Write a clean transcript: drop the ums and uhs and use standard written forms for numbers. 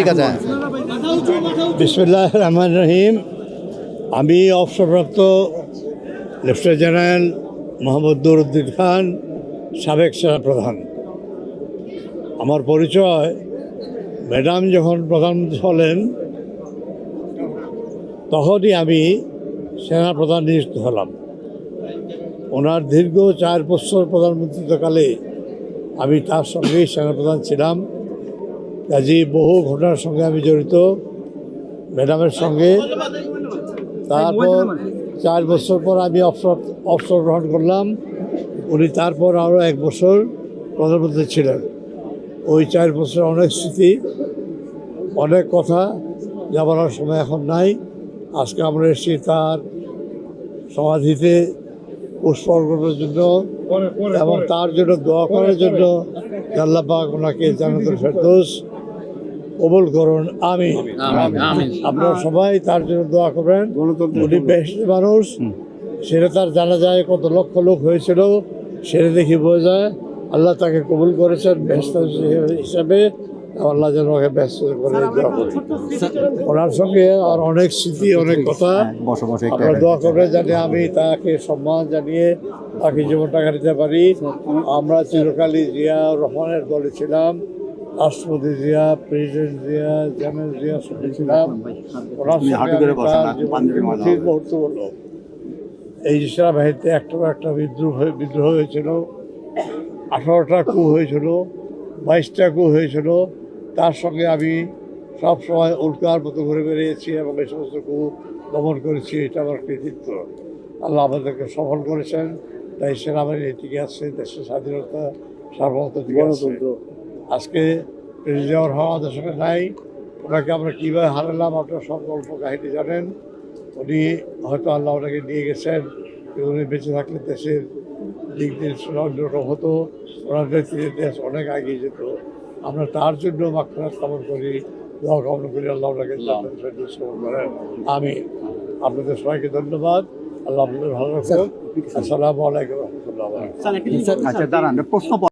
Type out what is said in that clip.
ঠিক আছে। বিসমিল্লাহির রহমানির রহিম। আমি অবসরপ্রাপ্ত লেফটেন্যান্ট জেনারেল মোহাম্মদ নুরউদ্দিন খান, সাবেক সেনাপ্রধান। আমার পরিচয়, ম্যাডাম যখন প্রধানমন্ত্রী হলেন তখনই আমি সেনাপ্রধান নিযুক্ত হলাম। ওনার দীর্ঘ 4 বছর প্রধানমন্ত্রীত্বকালে আমি তার সঙ্গেই সেনাপ্রধান ছিলাম। কাজী বহু ঘটনার সঙ্গে আমি জড়িত ম্যাডামের সঙ্গে। তারপর 4 বছর পর আমি অবসর গ্রহণ করলাম। উনি তারপর আরও 1 বছর প্রধানমন্ত্রী ছিলেন। ওই 4 বছর অনেক স্মৃতি, অনেক কথা যা বলার সময় এখন নাই। আজকে আমরা এসেছি তার সমাধিতে পুষ্প অর্পণের জন্য এবং তার জন্য দোয়া করার জন্য। আল্লাহ পাক ওনাকে জান্নাতুল ফেরদৌস কবুল করুন, আমিন। আপনারা সবাই তার জন্য দোয়া করবেন। উনি বেহেশতি মানুষ, সেটা তার জানা যায় কত লক্ষ লোক হয়েছিল, সেটা দেখি বোঝা যায়। আল্লাহ তাকে কবুল করেছেন বেহেশত হিসাবে। আল্লাহ যেন ওকে ব্যস্ত করে দোয়া করি। ওনার সঙ্গে আর অনেক স্মৃতি, অনেক কথা। আপনারা দোয়া করবেন যাতে আমি তাকে সম্মান জানিয়ে তাকে জীবনটা কাটাতে পারি। আমরা চিরকালই জিয়া রহমানের দলে ছিলাম। রাষ্ট্রপতি জিয়া, প্রেসিডেন্ট জিয়া, জেনারেল জিয়া সঙ্গে ছিলাম। ওনার সঙ্গে মুহূর্ত হলো এই সেনাবাহিনীতে একটা বিদ্রোহ হয়েছিল, 18টা কূপ হয়েছিল, 22টা কূপ হয়েছিল। তার সঙ্গে আমি সব সময় উল্কার মতো ঘুরে বেরিয়েছি এবং এই সমস্ত কূপ দমন করেছি। এটা আমার কৃতিত্ব। আল্লাহ আমাদেরকে সফল করেছেন, তাই সেনাবাহিনী টিকে আছে, দেশের স্বাধীনতা সার্বভৌমত্ব টিকে আছে। আজকে প্রেসিডেন্ট জিয়াউর রহমান আমাদের সঙ্গে নাই। ওনাকে আমরা কীভাবে হারালাম আপনারা সব গল্প কাহিনী জানেন। উনি হয়তো আল্লাহ ওনাকে নিয়ে গেছেন, উনি বেঁচে থাকলে দেশের দিক দিয়ে অন্যরকম হতো। ওনার নেতৃত্বে দেশ অনেক এগিয়ে যেত। আমরা তার জন্য মাগফিরাত কামনা করি, দোয়া কামনা করি। আল্লাহ ওনাকে জান্নাতুল ফেরদৌস কবুল করেন, আমিন। আপনাদের সবাইকে ধন্যবাদ। আল্লাহ আপনাদের ভালো রাখুন। আসসালামু আলাইকুম রহমতুল্লাহ। আচ্ছা দাঁড়ান, প্রশ্ন